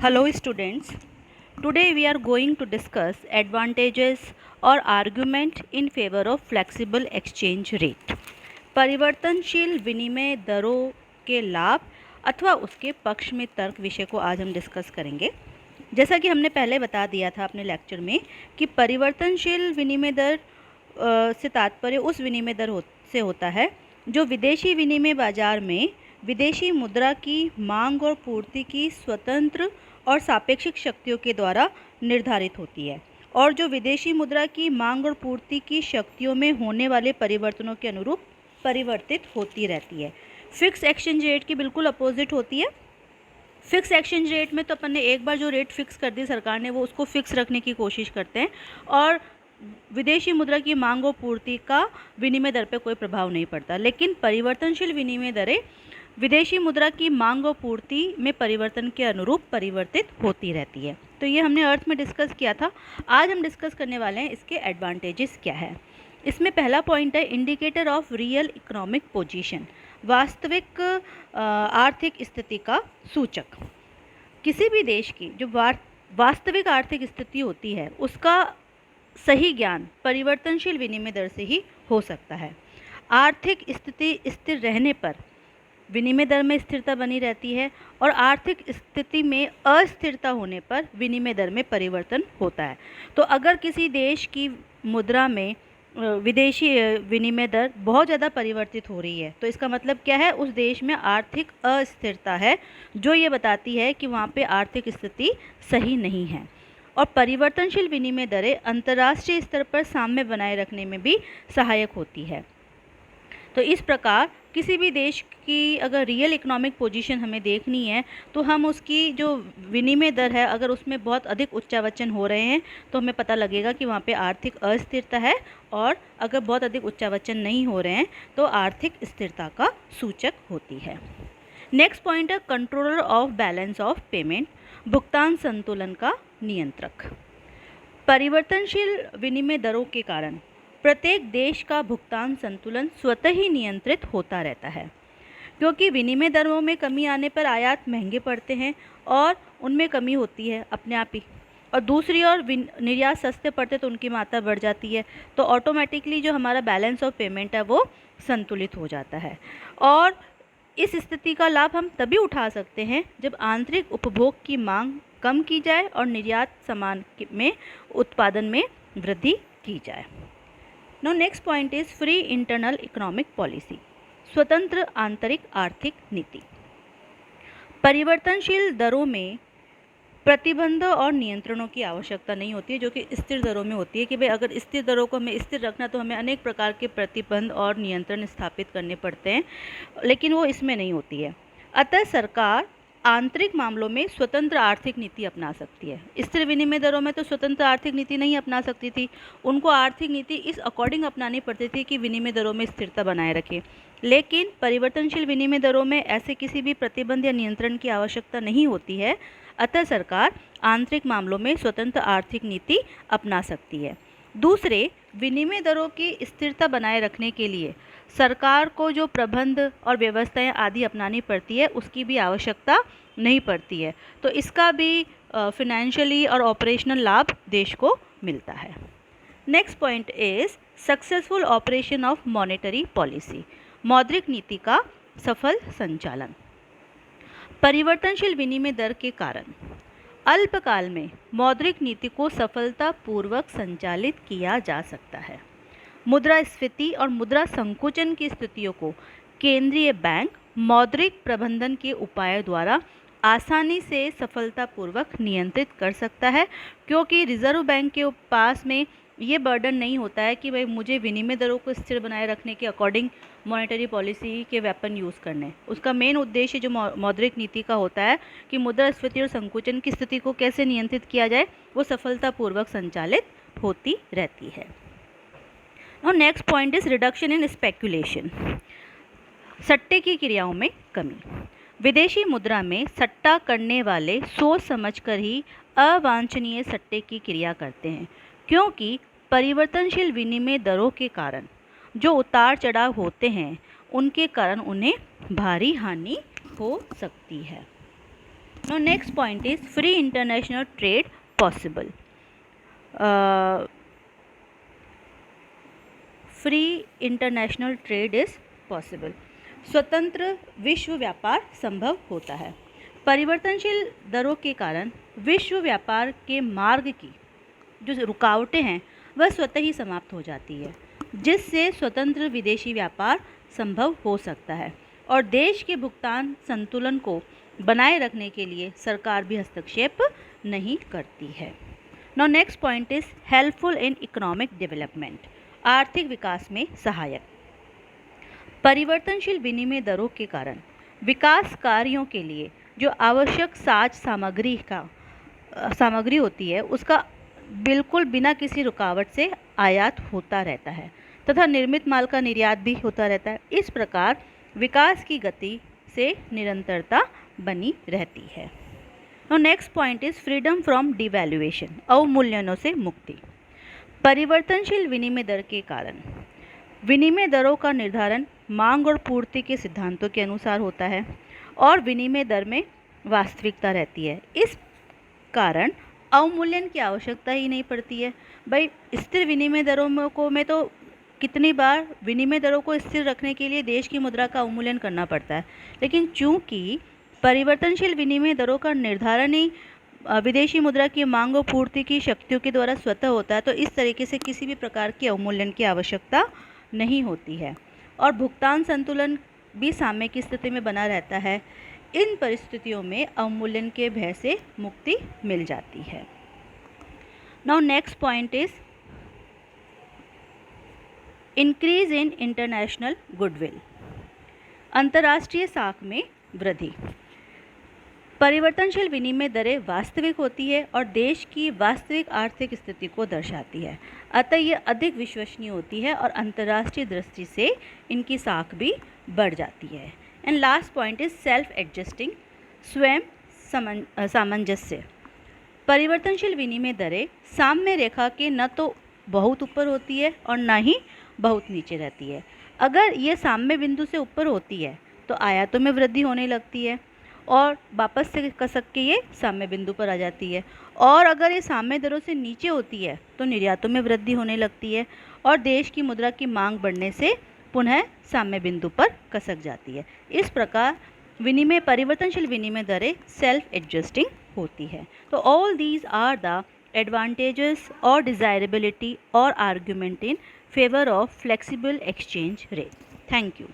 Hello students, today we are going to discuss advantages or argument in favor of flexible exchange rate. परिवर्तनशील विनिमय दरों के लाभ अथवा उसके पक्ष में तर्क विषय को आज हम डिस्कस करेंगे। जैसा कि हमने पहले बता दिया था अपने लेक्चर में कि परिवर्तनशील विनिमय दर से तात्पर्य उस विनिमय दर से होता है जो विदेशी विनिमय बाजार में विदेशी मुद्रा की मांग और पूर्ति की स्वतंत्र और सापेक्षिक शक्तियों के द्वारा निर्धारित होती है और जो विदेशी मुद्रा की मांग और पूर्ति की शक्तियों में होने वाले परिवर्तनों के अनुरूप परिवर्तित होती रहती है। फिक्स एक्सचेंज रेट की बिल्कुल अपोजिट होती है। फिक्स एक्सचेंज रेट में तो अपन ने एक बार जो रेट फिक्स कर दी सरकार ने, वो उसको फिक्स रखने की कोशिश करते हैं और विदेशी मुद्रा की मांग और पूर्ति का विनिमय दर पर कोई प्रभाव नहीं पड़ता। लेकिन परिवर्तनशील विनिमय दरें विदेशी मुद्रा की मांग और पूर्ति में परिवर्तन के अनुरूप परिवर्तित होती रहती है। तो ये हमने अर्थ में डिस्कस किया था। आज हम डिस्कस करने वाले हैं इसके एडवांटेजेस क्या है। इसमें पहला पॉइंट है indicator of real economic position, वास्तविक आर्थिक स्थिति का सूचक। किसी भी देश की जो वास्तविक आर्थिक स्थिति होती है उसका सही ज्ञान परिवर्तनशील विनिमय दर से ही हो सकता है। आर्थिक स्थिति स्थिर रहने पर विनिमय दर में स्थिरता बनी रहती है और आर्थिक स्थिति में अस्थिरता होने पर विनिमय दर में परिवर्तन होता है। तो अगर किसी देश की मुद्रा में विदेशी विनिमय दर बहुत ज़्यादा परिवर्तित हो रही है तो इसका मतलब क्या है, उस देश में आर्थिक अस्थिरता है, जो ये बताती है कि वहाँ पे आर्थिक स्थिति सही नहीं है। और परिवर्तनशील विनिमय दरें अंतर्राष्ट्रीय स्तर पर साम्य बनाए रखने में भी सहायक होती है। तो इस प्रकार किसी भी देश की अगर रियल इकोनॉमिक पोजीशन हमें देखनी है तो हम उसकी जो विनिमय दर है अगर उसमें बहुत अधिक उच्चावचन हो रहे हैं तो हमें पता लगेगा कि वहाँ पे आर्थिक अस्थिरता है, और अगर बहुत अधिक उच्चावचन नहीं हो रहे हैं तो आर्थिक स्थिरता का सूचक होती है। नेक्स्ट पॉइंट है controller of balance of payment, भुगतान संतुलन का नियंत्रक। परिवर्तनशील विनिमय दरों के कारण प्रत्येक देश का भुगतान संतुलन स्वतः ही नियंत्रित होता रहता है, क्योंकि विनिमय दरों में कमी आने पर आयात महंगे पड़ते हैं और उनमें कमी होती है अपने आप ही, और दूसरी ओर निर्यात सस्ते पड़ते तो उनकी मात्रा बढ़ जाती है, तो ऑटोमेटिकली जो हमारा बैलेंस ऑफ पेमेंट है वो संतुलित हो जाता है। और इस स्थिति का लाभ हम तभी उठा सकते हैं जब आंतरिक उपभोग की मांग कम की जाए और निर्यात सामान में उत्पादन में वृद्धि की जाए। Now next point is free internal economic policy, स्वतंत्र आंतरिक आर्थिक नीति। परिवर्तनशील दरों में प्रतिबंध और नियंत्रणों की आवश्यकता नहीं होती है, जो कि स्थिर दरों में होती है कि भाई अगर स्थिर दरों को हमें स्थिर रखना तो हमें अनेक प्रकार के प्रतिबंध और नियंत्रण स्थापित करने पड़ते हैं, लेकिन वो इसमें नहीं होती है। अतः सरकार आंतरिक मामलों में स्वतंत्र आर्थिक नीति अपना सकती है। स्थिर विनिमय दरों में तो स्वतंत्र आर्थिक नीति नहीं अपना सकती थी, उनको आर्थिक नीति इस अकॉर्डिंग अपनानी पड़ती थी कि विनिमय दरों में स्थिरता बनाए रखें। लेकिन परिवर्तनशील विनिमय दरों में ऐसे किसी भी प्रतिबंध या नियंत्रण की आवश्यकता नहीं होती है, अतः सरकार आंतरिक मामलों में स्वतंत्र आर्थिक नीति अपना सकती है। दूसरे, विनिमय दरों की स्थिरता बनाए रखने के लिए सरकार को जो प्रबंध और व्यवस्थाएं आदि अपनानी पड़ती है उसकी भी आवश्यकता नहीं पड़ती है, तो इसका भी फिनेंशियली और ऑपरेशनल लाभ देश को मिलता है। Next point is successful operation of monetary policy, मौद्रिक नीति का सफल संचालन। परिवर्तनशील विनिमय दर के कारण अल्पकाल में मौद्रिक नीति को सफलतापूर्वक संचालित किया जा सकता है। मुद्रास्फीति और मुद्रा संकुचन की स्थितियों को केंद्रीय बैंक मौद्रिक प्रबंधन के उपायों द्वारा आसानी से सफलतापूर्वक नियंत्रित कर सकता है, क्योंकि रिजर्व बैंक के पास में ये बर्डन नहीं होता है कि भाई मुझे विनिमय दरों को स्थिर बनाए रखने के अकॉर्डिंग मॉनेटरी पॉलिसी के वेपन यूज़ करने। उसका मेन उद्देश्य जो मौद्रिक नीति का होता है कि मुद्रास्फीति और संकुचन की स्थिति को कैसे नियंत्रित किया जाए, वो सफलतापूर्वक संचालित होती रहती है। और next point is reduction in speculation, सट्टे की क्रियाओं में कमी। विदेशी मुद्रा में सट्टा करने वाले सोच समझकर ही अवांछनीय सट्टे की क्रिया करते हैं, क्योंकि परिवर्तनशील विनिमय दरों के कारण जो उतार चढ़ाव होते हैं उनके कारण उन्हें भारी हानि हो सकती है। Now next point is free international trade possible. Free international trade is possible. स्वतंत्र विश्व व्यापार संभव होता है. परिवर्तनशील दरों के कारण विश्व व्यापार के मार्ग की जो रुकावटें हैं वह स्वतः ही समाप्त हो जाती है, जिससे स्वतंत्र विदेशी व्यापार संभव हो सकता है और देश के भुगतान संतुलन को बनाए रखने के लिए सरकार भी हस्तक्षेप नहीं करती है. Now next point is helpful in economic development. आर्थिक विकास में सहायक. परिवर्तनशील विनिमय दरों के कारण विकास कार्यों के लिए जो आवश्यक सामग्री होती है उसका बिल्कुल बिना किसी रुकावट से आयात होता रहता है तथा निर्मित माल का निर्यात भी होता रहता है. इस प्रकार विकास की गति से निरंतरता बनी रहती है. Now next point is freedom from devaluation. अवमूल्यनों से मुक्ति. परिवर्तनशील विनिमय दर के कारण विनिमय दरों का निर्धारण मांग और पूर्ति के सिद्धांतों के अनुसार होता है और विनिमय दर में वास्तविकता रहती है. इस कारण अवमूल्यन की आवश्यकता ही नहीं पड़ती है. भाई स्थिर विनिमय दरों में तो कितनी बार विनिमय दरों को स्थिर रखने के लिए देश की मुद्रा का अवमूल्यन करना पड़ता है, लेकिन चूंकि परिवर्तनशील विनिमय दरों का निर्धारण ही विदेशी मुद्रा की मांग और पूर्ति की शक्तियों के द्वारा स्वतः होता है, तो इस तरीके से किसी भी प्रकार के अवमूल्यन की आवश्यकता नहीं होती है और भुगतान संतुलन भी साम्य की स्थिति में बना रहता है. इन परिस्थितियों में अवमूल्यन के भय से मुक्ति मिल जाती है. Now next point is increase in international goodwill. अंतर्राष्ट्रीय साख में वृद्धि. परिवर्तनशील विनिमय दरें वास्तविक होती है और देश की वास्तविक आर्थिक स्थिति को दर्शाती है, अतः ये अधिक विश्वसनीय होती है और अंतर्राष्ट्रीय दृष्टि से इनकी साख भी बढ़ जाती है. And last point is self adjusting. स्वयं सामंजस्य. परिवर्तनशील विनिमय दरें साम्य रेखा के न तो बहुत ऊपर होती है और न ही बहुत नीचे रहती है. अगर ये साम्य बिंदु से ऊपर होती है तो आयातों में वृद्धि होने लगती है और वापस से कसक के ये साम्य बिंदु पर आ जाती है, और अगर ये साम्य दरों से नीचे होती है तो निर्यातों में वृद्धि होने लगती है और देश की मुद्रा की मांग बढ़ने से पुनः साम्य बिंदु पर कसक जाती है. इस प्रकार परिवर्तनशील विनिमय दरें सेल्फ एडजस्टिंग होती है. तो all these are the advantages और डिज़ायरेबिलिटी और argument in favour of flexible exchange rate. Thank you.